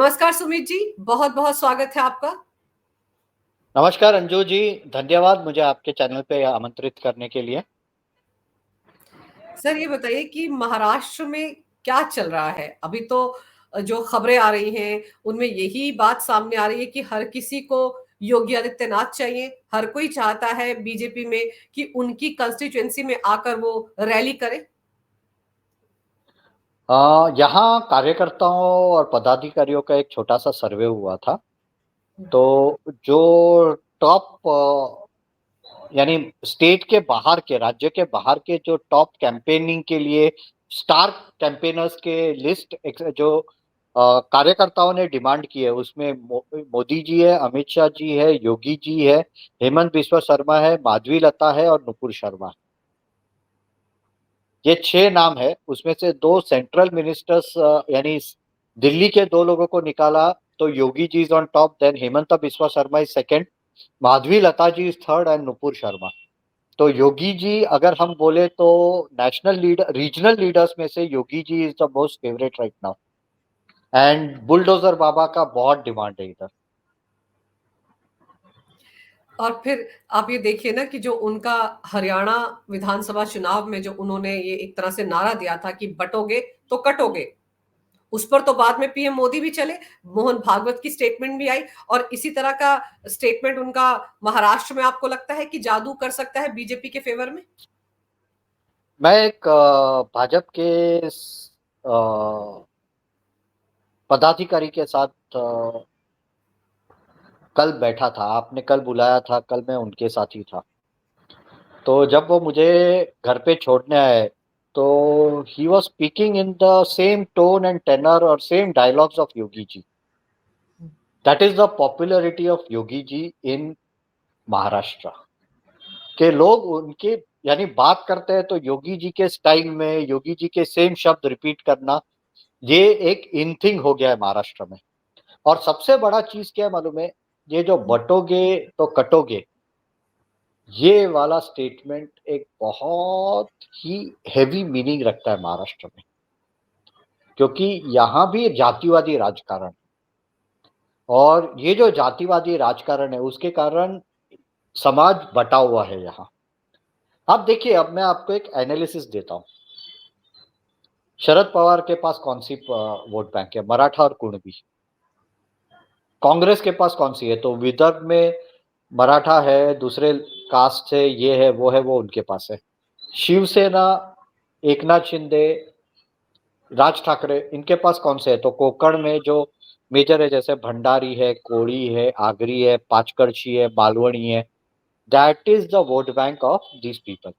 नमस्कार सुमित जी, बहुत-बहुत स्वागत है आपका। नमस्कार अंजू जी, धन्यवाद मुझे आपके चैनल पे आमंत्रित करने के लिए। सर ये बताइए कि महाराष्ट्र में क्या चल रहा है? अभी तो जो खबरें आ रही हैं, उनमें यही बात सामने आ रही है कि हर किसी को योगी आदित्यनाथ चाहिए। हर कोई चाहता है बीजेपी में कि उनकी कंस्टिट्यूएंसी में आकर वो रैली करे। यहाँ कार्यकर्ताओं और पदाधिकारियों का एक छोटा सा सर्वे हुआ था। तो जो टॉप यानी स्टेट के बाहर के, राज्य के बाहर के जो टॉप कैंपेनिंग के लिए स्टार कैंपेनर्स के लिस्ट जो कार्यकर्ताओं ने डिमांड की है, उसमें मोदी जी है, अमित शाह जी है, योगी जी है, हेमंत बिस्वा शर्मा है, माधवी लता है और नुपुर शर्मा है। ये 6 नाम है। उसमें से 2 सेंट्रल मिनिस्टर्स यानी दिल्ली के 2 लोगों को निकाला तो Yogi ji is on top, then Himanta Biswa Sarma is second, Madhavi Latha ji is third and Nupur Sharma. तो योगी जी अगर हम बोले तो नेशनल लीडर, रीजनल लीडर्स में से Yogi ji is the most favourite right now and bulldozer Baba का बहुत डिमांड है इधर। और फिर आप ये देखिए ना कि जो उनका हरियाणा विधानसभा चुनाव में जो उन्होंने ये एक तरह से नारा दिया था कि बटोगे तो कटोगे, उस पर तो बाद में पीएम मोदी भी चले, मोहन भागवत की स्टेटमेंट भी आई और इसी तरह का स्टेटमेंट उनका महाराष्ट्र में आपको लगता है कि जादू कर सकता है बीजेपी के फेवर में? मैं एक भाजपा के पदाधिकारी के साथ कल बैठा था। आपने कल बुलाया था, कल मैं उनके साथ ही था। तो जब वो मुझे घर पे छोड़ने आए तो he was speaking in the same tone and tenor और same dialogues of Yogi ji. That is the popularity of Yogi ji in Maharashtra के लोग उनके यानी बात करते हैं तो योगी जी के स्टाइल में, योगी जी के सेम शब्द रिपीट करना, ये एक इन थिंग हो गया है महाराष्ट्र में। और सबसे बड़ा चीज क्या है मालूम है? ये जो बटोगे तो कटोगे, ये वाला स्टेटमेंट एक बहुत ही हेवी मीनिंग रखता है महाराष्ट्र में, क्योंकि यहाँ भी जातिवादी राजकारण, और ये जो जातिवादी राजकारण है उसके कारण समाज बटा हुआ है यहाँ। आप देखिए, अब मैं आपको एक एनालिसिस देता हूँ। शरद पवार के पास कौन सी वोट बैंक है? मराठा और कुणबी। कांग्रेस के पास कौन सी है? तो विदर्भ में मराठा है, दूसरे कास्ट से ये है वो है, वो उनके पास है। शिवसेना, एकनाथ शिंदे, राज ठाकरे, इनके पास कौन से है? तो कोकण में जो मेजर है, जैसे भंडारी है, कोड़ी है, आगरी है, पाचकरछी है, बालवणी है, that is the vote bank of this people.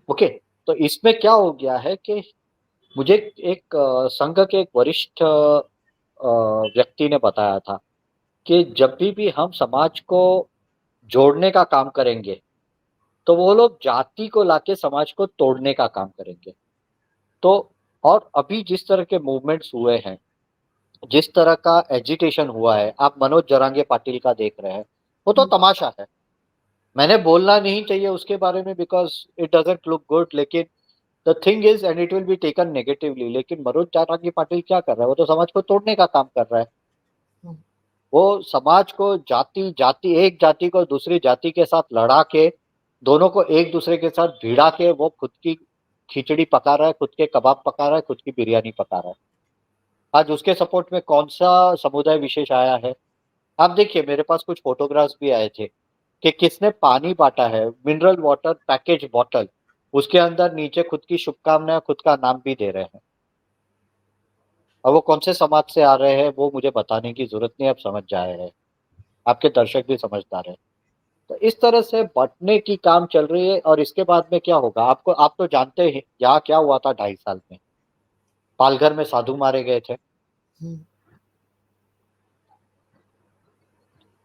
Okay, तो इसमें क्या हो गया है कि मुझे एक संघ के एक वरिष्ठ व्यक्ति ने बताया था कि जब भी हम समाज को जोड़ने का काम करेंगे तो वो लोग जाति को लाके समाज को तोड़ने का काम करेंगे। तो और अभी जिस तरह के मूवमेंट्स हुए हैं, जिस तरह का एजिटेशन हुआ है, आप मनोज जरांगे पाटिल का देख रहे हैं, वो तो तमाशा है। मैंने बोलना नहीं चाहिए उसके बारे में because it doesn't look good, लेकिन the thing is and it will be taken negatively, लेकिन मनोज जरांगे पाटिल क्या कर रहा है? वो तो समाज को तोड़ने का काम कर रहा है। वो समाज को एक जाति को दूसरी जाति के साथ लड़ा के, दोनों को एक दूसरे के साथ भिड़ा के वो खुद की खिचड़ी पका रहा है, खुद के कबाब पका रहा है, खुद की बिरयानी पका रहा है। आज उसके सपोर्ट में कौन सा समुदाय विशेष आया है? आप देखिए, मेरे पास कुछ फोटोग्राफ्स भी आए थे कि किसने पानी बांटा है, मिनरल वाटर पैकेज बॉटल, उसके अंदर नीचे खुद की शुभकामनाएं, खुद का नाम भी दे रहे हैं। और वो कौन से समाज से आ रहे हैं वो मुझे बताने की जरूरत नहीं, आप समझ जाए हैं, आपके दर्शक भी समझदार है। तो इस तरह से बंटने की काम चल रही है। और इसके बाद में क्या होगा? आप तो जानते हैं यहाँ क्या हुआ था 2.5 साल में। पालघर में साधु मारे गए थे।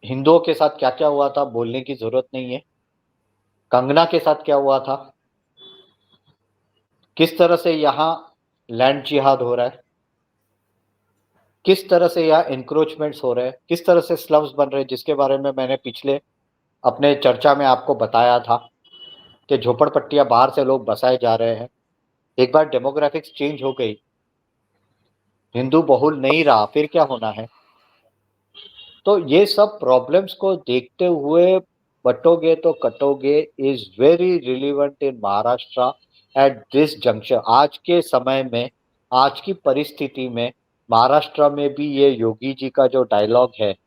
हिंदुओं के साथ क्या क्या हुआ था बोलने की जरूरत नहीं है। कंगना के साथ क्या हुआ था, किस तरह से यहाँ लैंड जिहाद हो रहा है, किस तरह से यहाँ इंक्रोचमेंट्स हो रहे हैं, किस तरह से स्लम्स बन रहे हैं, जिसके बारे में मैंने पिछले अपने चर्चा में आपको बताया था कि झोपड़पट्टियां बाहर से लोग बसाए जा रहे हैं। एक बार डेमोग्राफिक्स चेंज हो गई हिंदू बहुल नहीं रहा, फिर क्या होना है? तो ये सब प्रॉब्लम्स को देखते हुए बटोगे तो कटोगे is very relevant in Maharashtra at this junction. आज के समय में, आज की परिस्थिति में महाराष्ट्र में भी ये योगी जी का जो डायलॉग है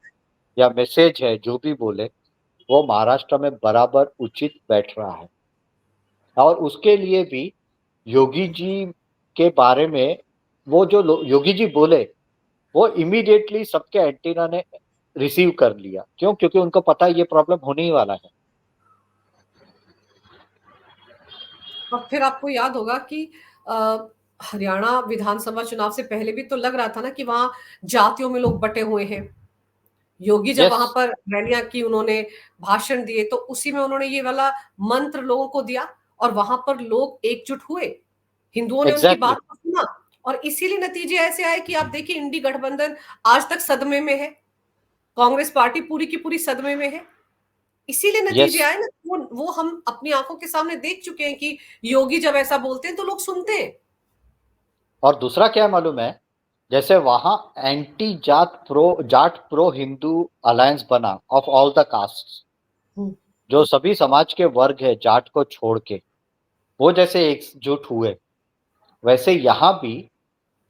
या मैसेज है, जो भी बोले, वो महाराष्ट्र में बराबर उचित बैठ रहा है। और उसके लिए भी योगी जी के बारे में वो जो योगी जी बोले, वो इमीडिएटली सबके एंटीना ने रिसीव कर लिया। क्यों? क्योंकि उनको पता है ये प्रॉब्लम होने ही वाला है। और फिर आपको याद होगा कि अ, हरियाणा विधानसभा चुनाव से पहले भी तो लग रहा था ना कि वहां जातियों में लोग बटे हुए हैं। योगी जब यस, वहां पर रैलियां की, उन्होंने भाषण दिए, तो उसी में उन्होंने ये वाला मंत्र लोगों को दिया और वहां पर लोग एकजुट हुए। हिंदुओं ने उनकी एग्जैक्टली। बात को सुना और इसीलिए नतीजे ऐसे आए कि आप देखिए इंडी गठबंधन आज तक सदमे में है। कांग्रेस पार्टी पूरी की पूरी सदमे में है। इसीलिए यस। नतीजे आए ना। वो हम अपनी आंखों के सामने देख चुके हैं कि योगी जब ऐसा बोलते हैं तो लोग सुनते हैं। और दूसरा क्या मालूम है? जैसे वहां anti Jat pro Hindu alliance बना ऑफ ऑल द कास्ट, हम्म। जो सभी समाज के वर्ग है जाट को छोड़ के, वो जैसे एकजुट हुए, वैसे यहाँ भी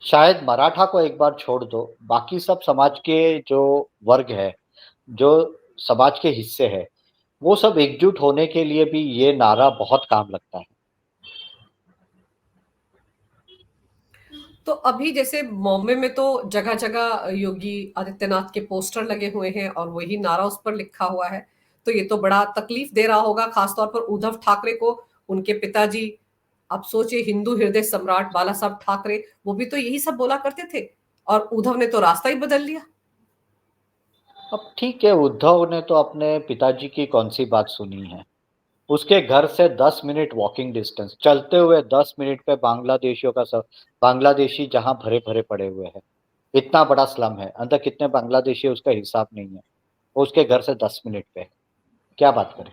शायद मराठा को एक बार छोड़ दो, बाकी सब समाज के जो वर्ग है, जो समाज के हिस्से है, वो सब एकजुट होने के लिए भी ये नारा बहुत काम लगता है। तो अभी जैसे बॉम्बे में तो जगह जगह योगी आदित्यनाथ के पोस्टर लगे हुए हैं और वही नारा उस पर लिखा हुआ है। तो ये तो बड़ा तकलीफ दे रहा होगा खासतौर पर उद्धव ठाकरे को। उनके पिताजी, आप सोचिए, हिंदू हृदय सम्राट बाला साहब ठाकरे, वो भी तो यही सब बोला करते थे और उद्धव ने तो रास्ता ही बदल लिया। अब ठीक है, उद्धव ने तो अपने पिताजी की कौन सी बात सुनी है? उसके घर से 10 मिनट वॉकिंग डिस्टेंस, चलते हुए 10 मिनट पे बांग्लादेशियों का सब, बांग्लादेशी जहां भरे भरे पड़े हुए हैं। इतना बड़ा स्लम है, अंदर कितने बांग्लादेशी है उसका हिसाब नहीं है। वो उसके घर से 10 मिनट पे है। क्या बात करें?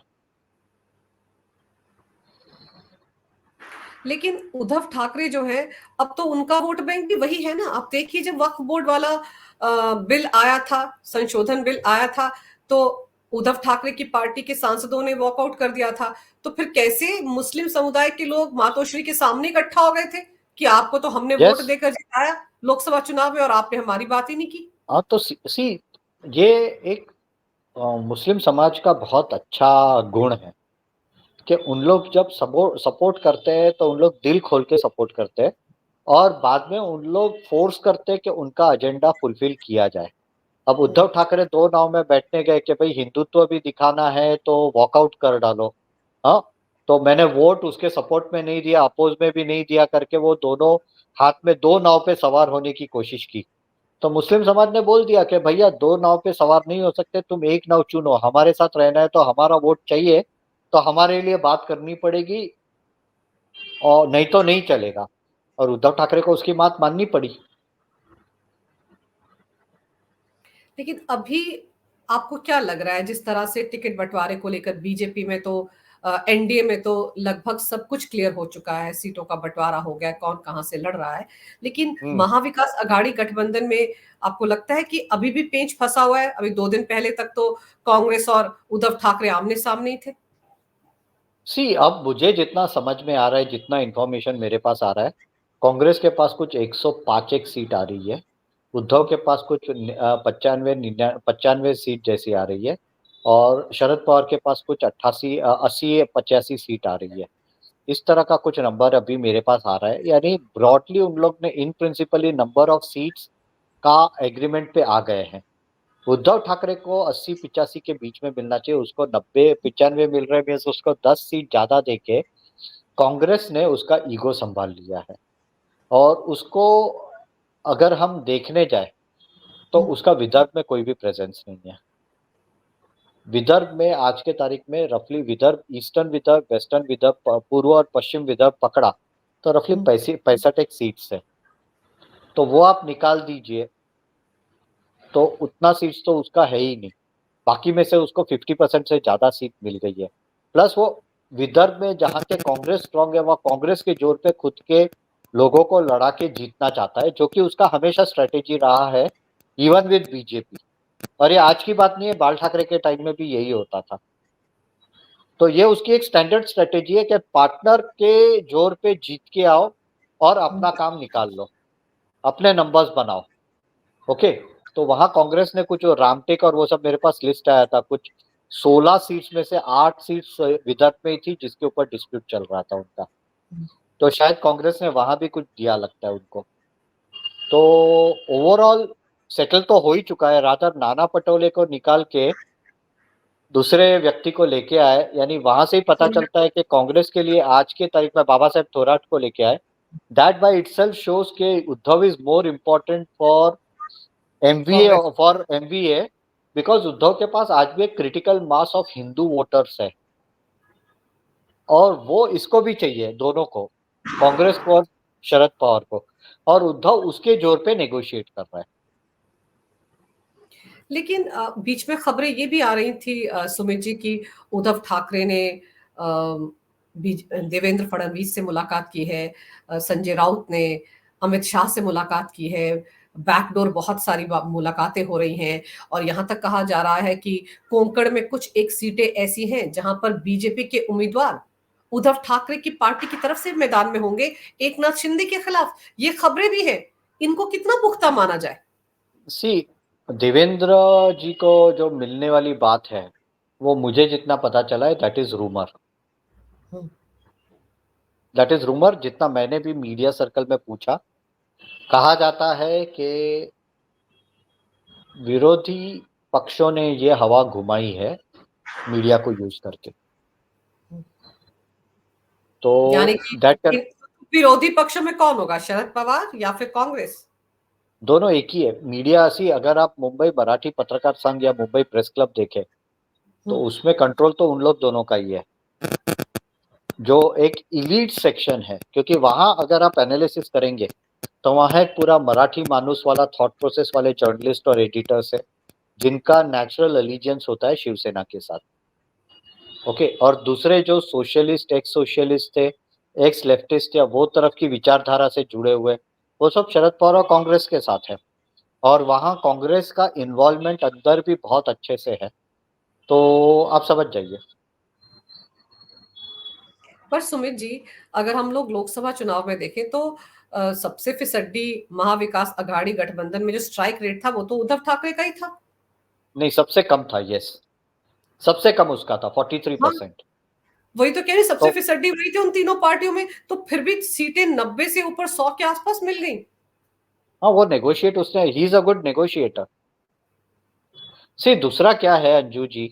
लेकिन उद्धव ठाकरे जो है, अब तो उनका वोट बैंक भी वही है ना। आप देखिए, जब वक्फ बोर्ड वाला बिल आया था, संशोधन बिल आया था, तो उद्धव ठाकरे की पार्टी के सांसदों ने वॉकआउट कर दिया था। तो फिर कैसे मुस्लिम समुदाय के लोग मातोश्री के सामने इकट्ठा हो गए थे कि आपको तो हमने वोट यस। देकर जिताया लोकसभा चुनाव में और आपने हमारी बात ही नहीं की। हाँ, तो सी ये एक मुस्लिम समाज का बहुत अच्छा गुण है कि उन लोग जब सपोर्ट करते हैं तो उन लोग दिल खोल के सपोर्ट करते हैं, और बाद में उन लोग फोर्स करते हैं कि उनका एजेंडा फुलफिल किया जाए। अब उद्धव ठाकरे दो नाव में बैठने गए कि भाई हिंदुत्व भी दिखाना है तो वॉकआउट कर डालो। हाँ, तो मैंने वोट उसके सपोर्ट में नहीं दिया, अपोज में भी नहीं दिया करके वो दोनों हाथ में दो नाव पे सवार होने की कोशिश की। तो मुस्लिम समाज ने बोल दिया कि भैया दो नाव पे सवार नहीं हो सकते, तुम एक नाव चुनो, हमारे साथ रहना है तो हमारा वोट चाहिए, तो हमारे लिए बात करनी पड़ेगी, और नहीं तो नहीं चलेगा। और उद्धव ठाकरे को उसकी बात माननी पड़ी। लेकिन अभी आपको क्या लग रहा है, जिस तरह से टिकट बंटवारे को लेकर बीजेपी में तो एनडीए में तो लगभग सब कुछ क्लियर हो चुका है, सीटों का बंटवारा हो गया, कौन कहां से लड़ रहा है। लेकिन हम्म। महाविकास अघाड़ी गठबंधन में आपको लगता है कि अभी भी पेंच फंसा हुआ है? अभी 2 दिन पहले तक तो कांग्रेस और उद्धव ठाकरे आमने सामने ही थे। अब मुझे जितना समझ में आ रहा है, जितना इंफॉर्मेशन मेरे पास आ रहा है, कांग्रेस के पास कुछ 105 एक सीट आ रही है, उद्धव के पास कुछ 95 सीट जैसी आ रही है, और शरद पवार के पास कुछ 80 85 सीट आ रही है। इस तरह का कुछ नंबर अभी मेरे पास आ रहा है, यानी ब्रॉडली उन लोग ने इन प्रिंसिपली नंबर ऑफ सीट्स का एग्रीमेंट पे आ गए हैं। उद्धव ठाकरे को 80 85 के बीच में मिलना चाहिए, उसको 90 95 मिल रहे हैं, उसको 10 सीट ज्यादा देके कांग्रेस ने उसका ईगो संभाल लिया है। और उसको अगर हम देखने जाए तो उसका विदर्भ में कोई भी प्रेजेंस नहीं है। विदर्भ में आज के तारीख में रफली विदर्भ, ईस्टर्न विदर्भ, वेस्टर्न विदर्भ, पूर्व और पश्चिम विदर्भ पकड़ा तो रफली 65 एक सीट्स है। तो वो आप निकाल दीजिए, तो उतना सीट्स तो उसका है ही नहीं। बाकी में से उसको 50% से ज्यादा सीट मिल गई है। प्लस वो विदर्भ में जहाँ के कांग्रेस स्ट्रांग है, वहाँ कांग्रेस के जोर पे खुद के लोगों को लड़ा के जीतना चाहता है, जो कि उसका हमेशा स्ट्रेटेजी रहा है, इवन विद बीजेपी। और ये आज की बात नहीं है, बाल ठाकरे के टाइम में भी यही होता था। तो ये उसकी एक स्टैंडर्ड स्ट्रेटेजी है कि पार्टनर के जोर पे जीत के आओ और अपना काम निकाल लो, अपने नंबर्स बनाओ। ओके, तो वहां कांग्रेस ने कुछ रामटेक और वो सब, मेरे पास लिस्ट आया था, कुछ 16 सीट्स में से 8 सीट्स विदर्भ में ही थी जिसके ऊपर डिस्प्यूट चल रहा था उनका। तो शायद कांग्रेस ने वहां भी कुछ दिया लगता है उनको। तो ओवरऑल सेटल तो हो ही चुका है। रादर नाना पटोले को निकाल के दूसरे व्यक्ति को लेके आए, यानी वहां से ही पता चलता है कि कांग्रेस के लिए आज के तारीख में बाबा साहेब थोराट को लेके आए। दैट बाय इटसेल्फ शोज के Uddhav is more important for Congress. MVA because Uddhav के पास आज भी एक critical mass of Hindu voters है, और वो इसको भी चाहिए, दोनों को, कांग्रेस को और शरद पवार को, और उद्धव उसके जोर पे नेगोशिएट कर रहा है। लेकिन बीच में खबरें ये भी आ रही थी सुमित जी की उद्धव ठाकरे ने देवेंद्र फडणवीस से मुलाकात की है, संजय राउत ने अमित शाह से मुलाकात की है, बैकडोर बहुत सारी मुलाकातें हो रही हैं, और यहां तक कहा जा रहा है कि कोंकण में कुछ एक सीटें ऐसी हैं जहां पर बीजेपी के उम्मीदवार उद्धव ठाकरे की पार्टी की तरफ से मैदान में होंगे, एक नाथ शिंदे के खिलाफ। ये खबरें भी हैं, इनको कितना पुख्ता माना जाए? सी, देवेंद्र जी को जो मिलने वाली बात है, वो मुझे जितना पता चला है that is rumour. That is rumour, जितना मैंने भी मीडिया सर्कल में पूछा। कहा जाता है कि विरोधी पक्षों ने ये हवा घुमाई है मीडिया को यूज करके। तो यानी कि दैट, विरोधी पक्ष में कौन होगा, शरद पवार या फिर कांग्रेस? दोनों एक ही है। मीडिया सी, अगर आप मुंबई मराठी पत्रकार संघ या मुंबई प्रेस क्लब देखें, तो उसमें कंट्रोल तो उन लोग दोनों का ही है, जो एक इलीट सेक्शन है। क्योंकि वहां अगर आप एनालिसिस करेंगे तो वहां एक पूरा मराठी मानुस वाला थॉट प्रोसेस वाले जर्नलिस्ट और एडिटर्स है, जिनका नेचुरल एलिजेंस होता है शिवसेना के साथ। ओके, और दूसरे जो सोशलिस्ट, एक्स सोशलिस्ट थे, एक्स लेफ्टिस्ट या वो तरफ की विचारधारा से जुड़े हुए, वो सब शरद पवार और कांग्रेस के साथ है। और वहाँ कांग्रेस का इन्वॉल्वमेंट अंदर भी बहुत अच्छे से है। तो आप समझ जाइए। पर सुमित जी, अगर हम लोग लोकसभा चुनाव में देखें तो सबसे फिसड्डी महाविकास अघाड़ी गठबंधन में जो स्ट्राइक रेट था वो तो उद्धव ठाकरे का ही था। नहीं, सबसे कम था, यस, सबसे कम उसका था, हाँ, 43%। वही तो कह रही, सबसे तो फिसड्डी वही थी उन तीनों पार्टियों में, तो फिर भी सीटें 90 से ऊपर 100 के आसपास मिल गई। हाँ, वो नेगोशिएट, उसने, he is a good negotiator. See, दूसरा क्या है अंजू जी,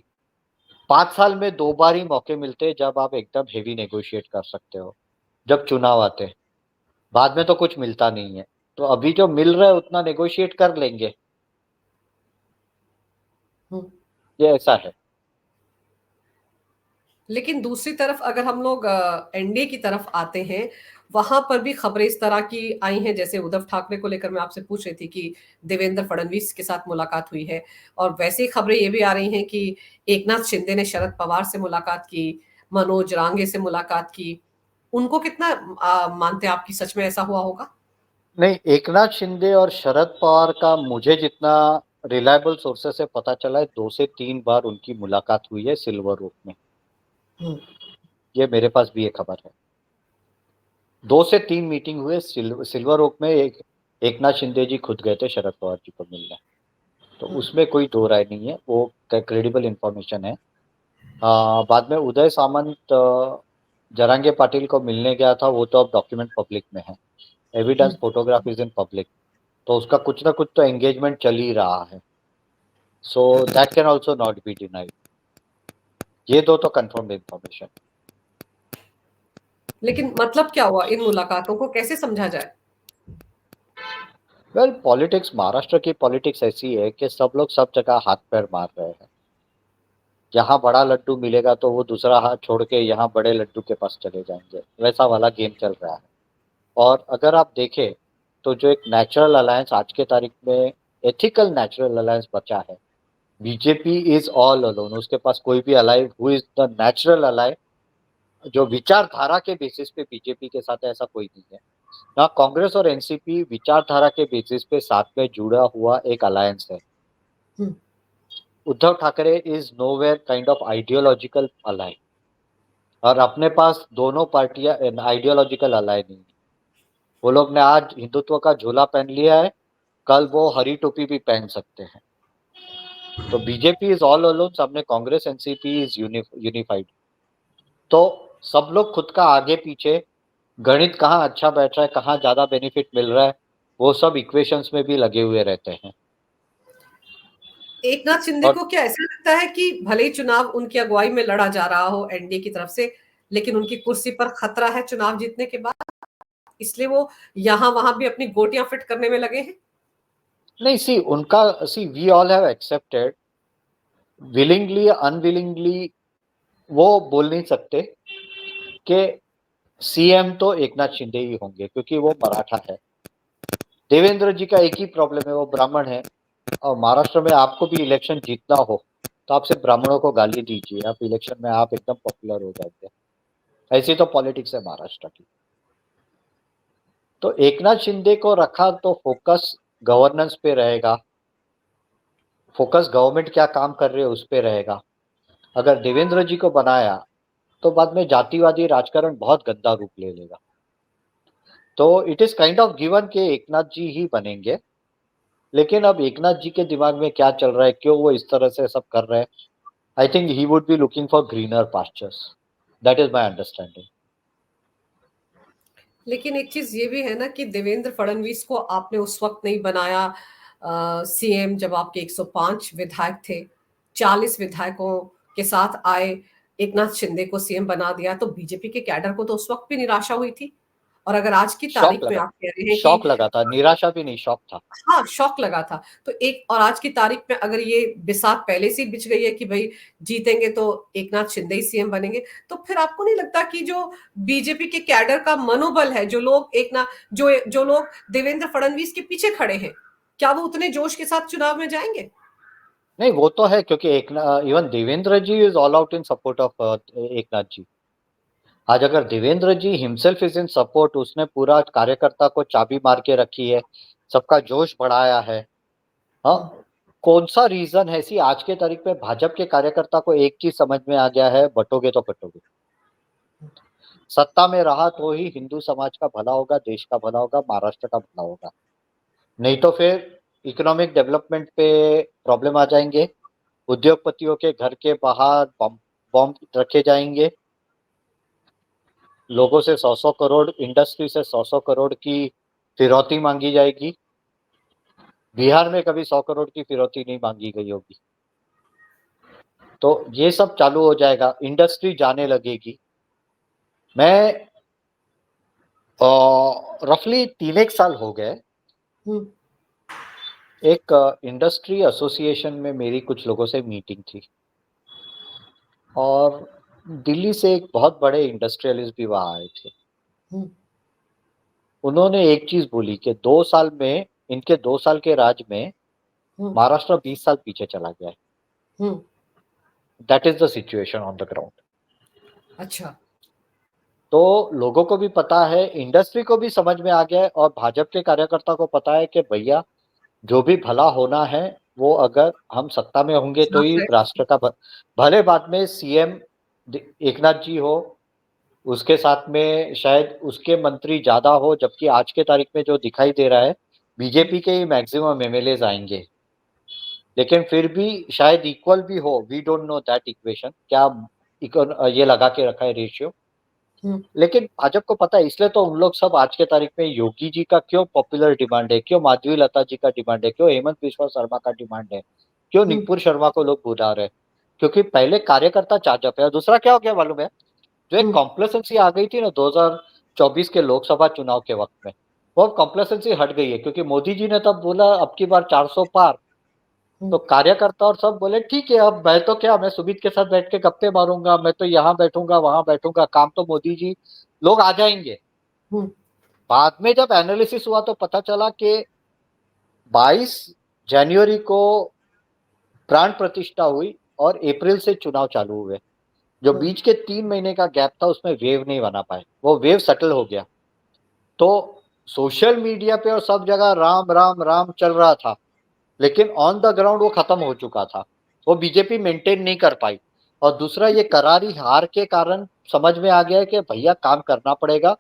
5 साल में 2 बार ही मौके मिलते हैं जब आप एकदम हेवी नेगोशिएट कर सकते हो, जब चुनाव आते हैं। बाद में तो कुछ मिलता नहीं है। तो अभी जो मिल रहा है उतना नेगोशिएट कर लेंगे, ये ऐसा है। लेकिन दूसरी तरफ अगर हम लोग एनडीए की तरफ आते हैं, वहां पर भी खबरें इस तरह की आई हैं, जैसे उद्धव ठाकरे को लेकर मैं आपसे पूछ रही थी कि देवेंद्र फडणवीस के साथ मुलाकात हुई है, और वैसे ही खबरें ये भी आ रही हैं कि एकनाथ शिंदे ने शरद पवार से मुलाकात की, मनोज रांगे से मुलाकात की। उनको कितना मानते हैं आपकी, सच में ऐसा हुआ होगा? नहीं, एकनाथ शिंदे और शरद पवार का मुझे जितना रिलायबल सोर्सेस से पता चला है, 2 से 3 बार उनकी मुलाकात हुई है सिल्वर ओक में। ये मेरे पास भी एक खबर है। 2 से 3 मीटिंग हुए सिल्वर ओक में। एकनाथ शिंदे जी खुद गए थे शरद पवार जी को मिलने। तो उसमें कोई दो राय नहीं है, वो क्रेडिबल इंफॉर्मेशन है। बाद में उदय सामंत जरांगे पाटिल को मिलने गया था, वो तो अब डॉक्यूमेंट पब्लिक में है, evidence photograph is in public. तो उसका कुछ ना कुछ तो एंगेजमेंट चल ही रहा है। So that can also not be denied. ये दो तो कंफर्म इंफॉर्मेशन। लेकिन मतलब क्या हुआ, इन मुलाकातों को कैसे समझा जाए? वेल, पॉलिटिक्स, महाराष्ट्र की पॉलिटिक्स ऐसी है कि सब लोग सब जगह हाथ पैर मार रहे हैं। यहाँ बड़ा लड्डू मिलेगा तो वो दूसरा हाथ छोड़ के यहाँ बड़े लड्डू के पास चले जाएंगे, वैसा वाला गेम चल रहा है। और अगर आप देखें तो जो एक नेचुरल अलायंस आज के तारीख में, एथिकल नेचुरल अलायंस बचा है, बीजेपी इज ऑल अलोन। उसके पास कोई भी अलाय हु इज द नेचुरल अलाय जो विचारधारा के बेसिस पे बीजेपी के साथ है, ऐसा कोई नहीं है। ना कांग्रेस और एनसीपी विचारधारा के बेसिस पे साथ में जुड़ा हुआ एक अलायंस है। Hmm, Uddhav Thackeray is nowhere kind of ideological ally, और अपने पास दोनों पार्टियां आइडियोलॉजिकल अलाय नहीं है। वो लोग ने आज हिंदुत्व का झोला पहन लिया है, कल वो हरी टोपी भी पहन सकते हैं। तो बीजेपी इज ऑल अलोन, सामने कांग्रेस एनसीपी इज यूनिफाइड। तो सब लोग खुद का आगे पीछे, गणित कहाँ अच्छा बैठ रहा है, कहाँ ज्यादा बेनिफिट मिल रहा है, वो सब इक्वेशंस में भी लगे हुए रहते हैं। एक नाथ शिंदे और को क्या ऐसा लगता है कि भले ही चुनाव उनकी अगुवाई में लड़ा जा रहा हो एनडीए की तरफ से, लेकिन उनकी कुर्सी पर खतरा है चुनाव जीतने के बाद, इसलिए वो यहां वहां भी अपनी गोटियां फिट करने में लगे हैं? नहीं, see we all have accepted, willingly unwillingly वो बोल नहीं सकते कि सीएम तो एकनाथ शिंदे ही होंगे, क्योंकि वो मराठा है। देवेंद्र जी का एक ही प्रॉब्लम है, वो ब्राह्मण है। और महाराष्ट्र में आपको भी इलेक्शन जीतना हो तो आप सिर्फ ब्राह्मणों को गाली दीजिए, आप इलेक्शन में आप एकदम पॉपुलर हो जाएंगे। ऐसी तो पॉलिटिक्स है महाराष्ट्र की। तो एकनाथ शिंदे को रखा तो फोकस गवर्नेंस पे रहेगा, फोकस गवर्नमेंट क्या काम कर रही है उस पे रहेगा। अगर देवेंद्र जी को बनाया तो बाद में जातिवादी राजकारण बहुत गंदा रूप ले लेगा। तो it is kind of given के एकनाथ जी ही बनेंगे। लेकिन अब एकनाथ जी के दिमाग में क्या चल रहा है, क्यों वो इस तरह से सब कर रहे हैं, I think he would be looking for greener pastures. That is my understanding. लेकिन एक चीज ये भी है ना कि देवेंद्र फडणवीस को आपने उस वक्त नहीं बनाया सीएम जब आपके 105 विधायक थे, 40 विधायकों के साथ आए, एक नाथ शिंदे को सीएम बना दिया, तो बीजेपी के कैडर को तो उस वक्त भी निराशा हुई थी। और अगर आज की तारीख में आप कह रहे हैं कि शौक लगा था, निराशा भी नहीं, शौक था। हाँ, शौक लगा था, तो एक और आज की तारीख में अगर ये बिसात पहले से ही बिछ गई है कि भाई जीतेंगे तो एक नाथ शिंदे ही सीएम बनेंगे, तो फिर आपको नहीं लगता कि जो बीजेपी के कैडर का मनोबल है, जो लोग एक ना जो लोग देवेंद्र फडणवीस के पीछे खड़े हैं, क्या वो उतने जोश के साथ चुनाव में जाएंगे? नहीं, वो तो है, क्योंकि एक even Devendra ji is all out in support of Eknath ji. आज अगर Devendra ji himself is in support, उसने पूरा कार्यकर्ता को चाबी मार के रखी है, सबका जोश बढ़ाया है। हाँ, कौन सा रीजन है? सी आज के तारीख में भाजपा के कार्यकर्ता को एक चीज समझ में आ गया है, बटोगे तो कटोगे। सत्ता में रहा तो ही हिंदू समाज का भला होगा, देश का भला होगा, महाराष्ट्र का भला होगा। नहीं तो फिर इकोनॉमिक डेवलपमेंट पे प्रॉब्लम आ जाएंगे, उद्योगपतियों के घर के बाहर बॉम्ब रखे जाएंगे, लोगों से 100-100 करोड़, इंडस्ट्री से 100-100 करोड़ की फिरौती मांगी जाएगी। बिहार में कभी 100 करोड़ की फिरौती नहीं मांगी गई होगी। तो ये सब चालू हो जाएगा, इंडस्ट्री जाने लगेगी। मैं रफली 3 साल हो गए, एक इंडस्ट्री एसोसिएशन में मेरी कुछ लोगों से मीटिंग थी, और दिल्ली से एक बहुत बड़े इंडस्ट्रियलिस्ट भी वहाँ आए थे। उन्होंने एक चीज बोली कि 2 साल में, इनके 2 साल के राज में महाराष्ट्र 20 साल पीछे चला गया है। That is the situation on the ground. अच्छा। तो लोगों को भी पता है, इंडस्ट्री को भी समझ में आ गया है, और भाजपा के कार्यकर्ता को पता है कि भैया जो भी भला होना है वो अगर हम सत्ता में होंगे तो ही राष्ट्र का भले बाद में सीएम एकनाथ जी हो, उसके साथ में शायद उसके मंत्री ज्यादा हो, जबकि आज के तारीख में जो दिखाई दे रहा है बीजेपी के ही मैक्सिमम एमएलए आएंगे। लेकिन फिर भी शायद इक्वल भी हो, we don't know that equation क्या ये लगा के रखा है रेशियो। लेकिन भाजपा को पता है, इसलिए तो उन लोग सब आज के तारीख में योगी जी का क्यों पॉपुलर डिमांड है, क्यों माधवी लता जी का डिमांड है, क्यों हेमंत बिस्वा शर्मा का डिमांड है, क्यों निपुर शर्मा को लोग बुला रहे हैं, क्योंकि पहले कार्यकर्ता चार्जअप है। दूसरा क्या हो गया मालूम है, जो एक कॉम्प्लेसेंसी आ गई थी ना 2024 के लोकसभा चुनाव के वक्त में, वो कॉम्प्लेसेंसी हट गई है, क्योंकि मोदी जी ने तब बोला अब की बार 400 पार। तो कार्यकर्ता और सब बोले ठीक है, अब मैं तो क्या, मैं सुमित के साथ बैठ के गप्पे मारूंगा, मैं तो यहाँ बैठूंगा वहां बैठूंगा, काम तो मोदी जी लोग आ जाएंगे। बाद में जब एनालिसिस हुआ तो पता चला कि 22 जनवरी को प्राण प्रतिष्ठा हुई और अप्रैल से चुनाव चालू हुए। जो बीच के 3 महीने का गैप था उसमें वेव नहीं बना पाए, वो वेव सेटल हो गया। तो सोशल मीडिया पे और सब जगह राम राम राम चल रहा था, लेकिन ऑन द ग्राउंड वो खत्म हो चुका था। वो बीजेपी मेंटेन नहीं कर पाई। और दूसरा, ये करारी हार के कारण समझ में आ गया है कि भैया काम करना पड़ेगा।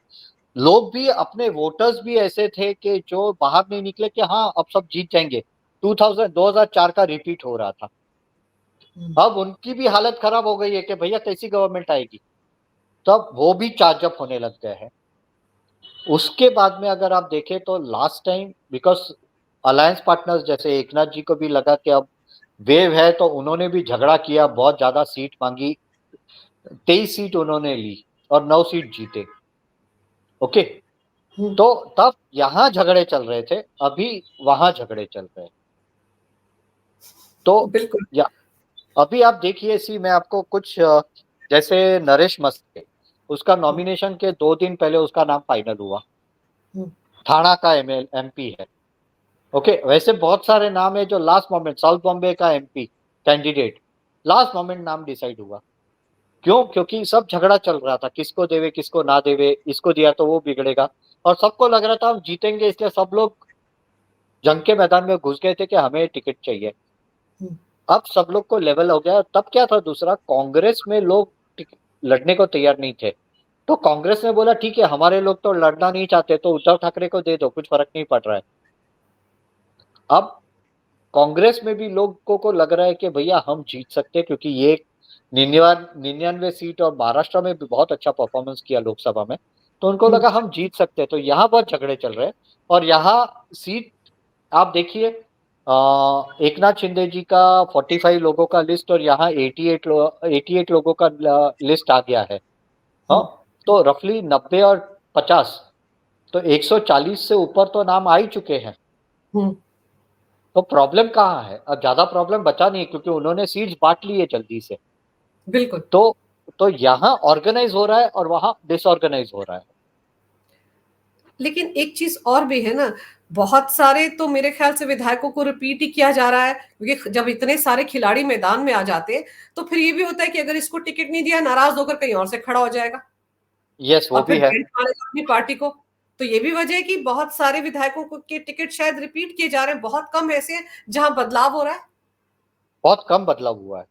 लोग भी, अपने वोटर्स भी ऐसे थे कि जो बाहर नहीं निकले कि हाँ अब सब जीत जाएंगे। 2004 का रिपीट हो रहा था। अब उनकी भी हालत खराब हो गई है कि भैया कैसी गवर्नमेंट आएगी। तब वो भी चार्जअप होने लग गए हैं। उसके बाद में अगर आप देखें तो last time, because alliance partners जैसे एकनाथ जी को भी लगा कि अब वेव है, तो उन्होंने भी झगड़ा किया, बहुत ज्यादा सीट मांगी। 23 सीट उन्होंने ली और 9 सीट जीते। ओके। तो तब यहाँ झगड़े चल रहे थे, अभी वहां झगड़े चल रहे हैं। तो बिल्कुल। या अभी आप देखिए, मैं आपको कुछ जैसे नरेश मस्के, उसका नॉमिनेशन के 2 दिन पहले उसका नाम फाइनल हुआ। थाना का एमपी है। ओके। वैसे बहुत सारे नाम है जो लास्ट मोमेंट, साउथ बॉम्बे का एमपी कैंडिडेट, लास्ट मोमेंट नाम डिसाइड हुआ। क्यों? क्योंकि सब झगड़ा चल रहा था, किसको देवे किसको ना देवे, इसको दिया तो वो बिगड़ेगा। और सबको लग रहा था हम जीतेंगे, इसलिए सब लोग जंग के मैदान में घुस गए थे कि हमें टिकट चाहिए। अब सब लोग को लेवल हो गया। तब क्या था, दूसरा, कांग्रेस में लोग लड़ने को तैयार नहीं थे। तो कांग्रेस ने बोला ठीक है, हमारे लोग तो लड़ना नहीं चाहते, तो उद्धव ठाकरे को दे दो, कुछ फर्क नहीं पड़ रहा है। अब कांग्रेस में भी लोगों को लग रहा है कि भैया हम जीत सकते हैं, क्योंकि ये 99 सीट और महाराष्ट्र में भी बहुत अच्छा परफॉर्मेंस किया लोकसभा में, तो उनको लगा हम जीत सकते हैं। तो यहाँ बहुत झगड़े चल रहे हैं। और यहाँ सीट आप देखिए, एकनाथ शिंदे जी का 45 लोगों का लिस्ट और यहाँ 88 लोगों का लिस्ट आ गया है। हाँ, तो रफली 90 और 50, तो 140 से ऊपर तो नाम आ ही चुके हैं। तो प्रॉब्लम कहाँ है? अब ज्यादा प्रॉब्लम बचा नहीं, क्योंकि उन्होंने सीट्स बांट ली है जल्दी से। बिल्कुल। तो यहाँ ऑर्गेनाइज हो रहा है और वहां डिसऑर्गेनाइज हो रहा है। लेकिन एक चीज और भी है ना, बहुत सारे तो मेरे ख्याल से विधायकों को रिपीट ही किया जा रहा है, क्योंकि जब इतने सारे खिलाड़ी मैदान में आ जाते हैं तो फिर ये भी होता है कि अगर इसको टिकट नहीं दिया, नाराज होकर कहीं और से खड़ा हो जाएगा यस, वो और फिर भी है। बेल्ट मारेगा अपनी पार्टी को। तो ये भी वजह है कि बहुत सारे विधायकों को के टिकट शायद रिपीट किए जा रहे हैं, बहुत कम ऐसे हैं जहां बदलाव हो रहा है। बहुत कम बदलाव हुआ है।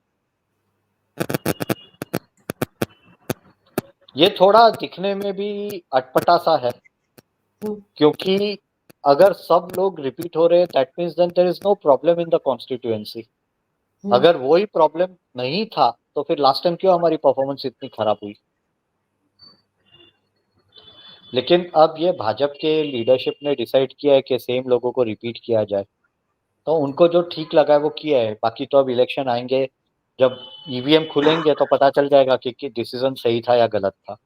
ये थोड़ा दिखने में भी अटपटा सा है, क्योंकि अगर सब लोग रिपीट हो रहे हैं, that means then there is no problem in the constituency. अगर वो ही प्रॉब्लम नहीं था, तो फिर लास्ट टाइम क्यों हमारी परफॉर्मेंस इतनी खराब हुई? लेकिन अब ये भाजपा के लीडरशिप ने डिसाइड किया है कि सेम लोगों को रिपीट किया जाए। तो उनको जो ठीक लगा है वो किया है। बाकी तो अब इलेक्शन आएंगे, जब ईवीएम खुलेंगे तो पता चल जाएगा कि डिसीजन सही था या गलत था।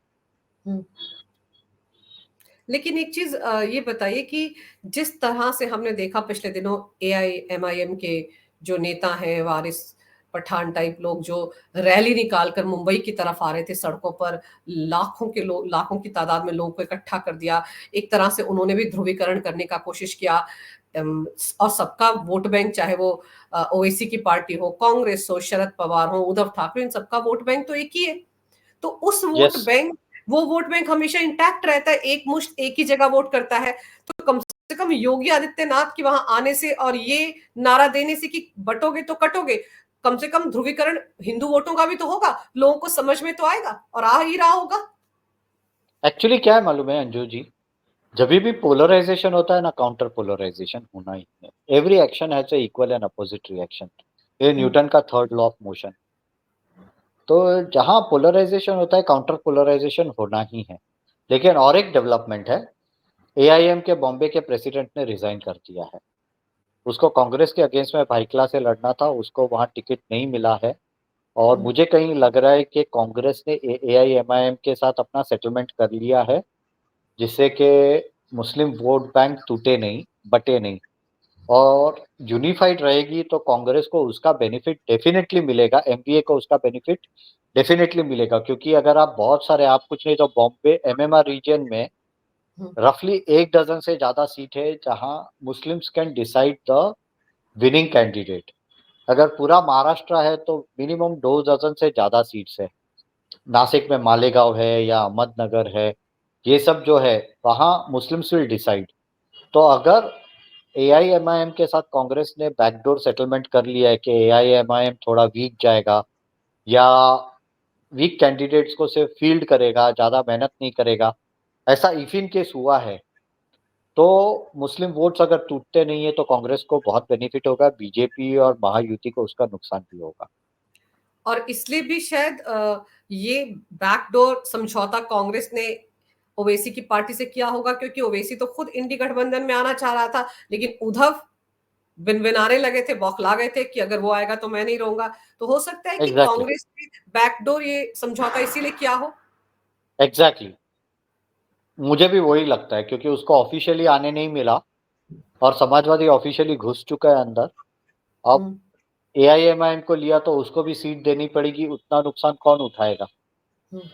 लेकिन एक चीज ये बताइए कि जिस तरह से हमने देखा पिछले दिनों एआईएमआईएम के जो नेता हैं, वारिस पठान टाइप लोग, जो रैली निकालकर मुंबई की तरफ आ रहे थे, सड़कों पर लाखों के लोग, लाखों की तादाद में लोगों को इकट्ठा कर दिया। एक तरह से उन्होंने भी ध्रुवीकरण करने का कोशिश किया। और सबका वोट बैंक, चाहे वो ओवैसी की पार्टी हो, कांग्रेस हो, शरद पवार हो, उद्धव ठाकरे, इन सबका वोट बैंक तो एक ही है। तो उस वोट यस। बैंक, वो वोट बैंक हमेशा इंटैक्ट रहता है, एक मुश्त एक ही जगह वोट करता है। तो कम से कम योगी आदित्यनाथ के वहां आने से और ये नारा देने से कि बटोगे तो कटोगे, कम से कम ध्रुवीकरण हिंदू वोटों का भी तो होगा, लोगों को समझ में तो आएगा और आ ही रहा होगा। एक्चुअली क्या है मालूम है अंजू जी, जब भी पोलराइजेशन होता है ना, काउंटर पोलराइजेशन होना ही है। Every action has a equal and opposite reaction. ये न्यूटन का थर्ड लॉ ऑफ मोशन। तो जहां पोलराइजेशन होता है, काउंटर पोलराइजेशन होना ही है। लेकिन और एक डेवलपमेंट है, एआईएम के बॉम्बे के प्रेसिडेंट ने रिजाइन कर दिया है। उसको कांग्रेस के अगेंस्ट में भाईकला से लड़ना था, उसको वहां टिकट नहीं मिला है। और मुझे कहीं लग रहा है कि कांग्रेस ने एआईएमआईएम के साथ अपना सेटलमेंट कर लिया है, जिससे कि मुस्लिम वोट बैंक टूटे नहीं, बटे नहीं। और यूनिफाइड रहेगी तो कांग्रेस को उसका बेनिफिट डेफिनेटली मिलेगा, एमपीए को उसका बेनिफिट डेफिनेटली मिलेगा। क्योंकि अगर आप बहुत सारे, आप कुछ नहीं तो बॉम्बे एमएमआर रीजन में रफली 1 डजन से ज्यादा सीट है जहां Muslims can decide the winning candidate. अगर पूरा महाराष्ट्र है तो मिनिमम 2 डजन से ज्यादा सीट्स है। नासिक में मालेगांव है या अहमदनगर है, ये सब जो है वहाँ मुस्लिम्स विल डिसाइड। तो अगर एआईएमआईएम के साथ कांग्रेस ने बैकडोर सेटलमेंट कर लिया है कि एआईएमआईएम थोड़ा वीक जाएगा या वीक कैंडिडेट्स को सिर्फ फील्ड करेगा, ज़्यादा मेहनत नहीं करेगा, ऐसा इफ इन केस हुआ है, तो मुस्लिम वोट्स अगर टूटते नहीं है तो कांग्रेस को बहुत बेनिफिट होगा, बीजेपी और महायुति को उसका नुकसान भी होगा। और इसलिए भी शायद ये बैकडोर समझौता कांग्रेस ने ओवैसी की पार्टी से किया होगा, क्योंकि ओवैसी तो खुद इंडी गठबंधन में आना चाह रहा था, लेकिन उद्धव बिनबिनारे लगे थे, बौखला गए थे कि अगर वो आएगा तो मैं नहीं रहूंगा। तो हो सकता है कि एग्जैक्टली कांग्रेस ने बैकडोर ये समझौता इसीलिए किया हो। एग्जैक्टली मुझे भी वही लगता है, क्योंकि उसको ऑफिशियली आने नहीं मिला और समाजवादी ऑफिशियली घुस चुका है अंदर। अब हम्म, एआईएमआईएम को लिया तो उसको भी सीट देनी पड़ेगी, उतना नुकसान कौन उठाएगा? हम्म।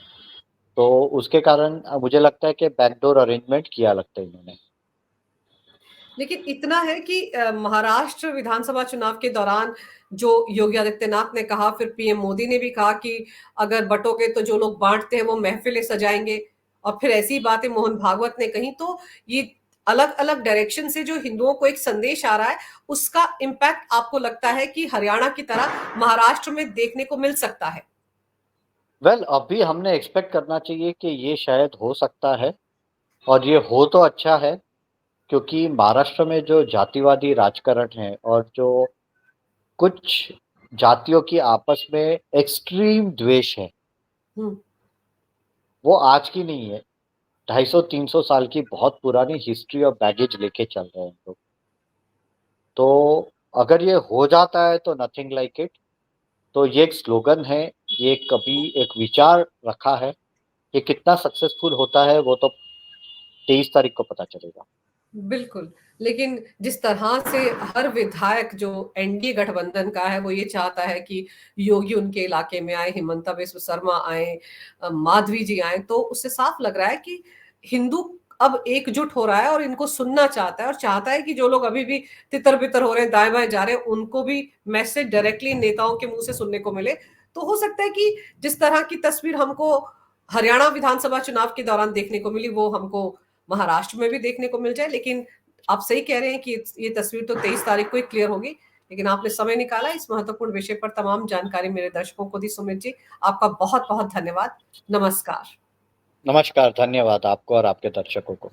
तो उसके कारण मुझे लगता है कि बैकडोर अरेंजमेंट किया लगता है इन्होंने। लेकिन इतना है कि महाराष्ट्र विधानसभा चुनाव के दौरान जो योगी आदित्यनाथ ने कहा, फिर पीएम मोदी ने भी कहा कि अगर बटोगे तो जो लोग बांटते हैं वो महफिलें सजाएंगे, और फिर ऐसी बातें मोहन भागवत ने कही। तो ये अलग अलग डायरेक्शन से जो हिंदुओं को एक संदेश आ रहा है, उसका इम्पैक्ट आपको लगता है कि हरियाणा की तरह महाराष्ट्र में देखने को मिल सकता है? वेल अभी हमने एक्सपेक्ट करना चाहिए कि ये शायद हो सकता है, और ये हो तो अच्छा है, क्योंकि महाराष्ट्र में जो जातिवादी राजकारण है और जो कुछ जातियों की आपस में एक्सट्रीम द्वेष है, हम्म। वो आज की नहीं है। 250-300 साल की बहुत पुरानी हिस्ट्री और बैगेज लेके चल रहे हैं लोग। तो अगर ये हो जाता है तो नथिंग लाइक इट। तो ये एक स्लोगन है, ये कभी एक विचार रखा है। ये कितना सक्सेसफुल होता है वो तो 23 तारीख को पता चलेगा। बिल्कुल। लेकिन जिस तरह से हर विधायक जो एनडीए गठबंधन का है वो ये चाहता है कि योगी उनके इलाके में आए, हिमंता बिस्व शर्मा आए, माधवी जी आए, तो उससे साफ लग रहा है कि हिंदू अब एकजुट हो रहा है और इनको सुनना चाहता है, और चाहता है कि जो लोग अभी भी तितर बितर हो रहे हैं, दाएं बाएं जा रहे हैं, उनको भी मैसेज डायरेक्टली नेताओं के मुंह से सुनने को मिले। तो हो सकता है कि जिस तरह की तस्वीर हमको हरियाणा विधानसभा चुनाव के दौरान देखने को मिली, वो हमको महाराष्ट्र में भी देखने को मिल जाए। लेकिन आप सही कह रहे हैं कि ये तस्वीर तो 23 तारीख को ही क्लियर होगी। लेकिन आपने समय निकाला इस महत्वपूर्ण विषय पर तमाम जानकारी मेरे दर्शकों को दी। सुमित जी, आपका बहुत बहुत धन्यवाद। नमस्कार। नमस्कार, धन्यवाद आपको और आपके दर्शकों को।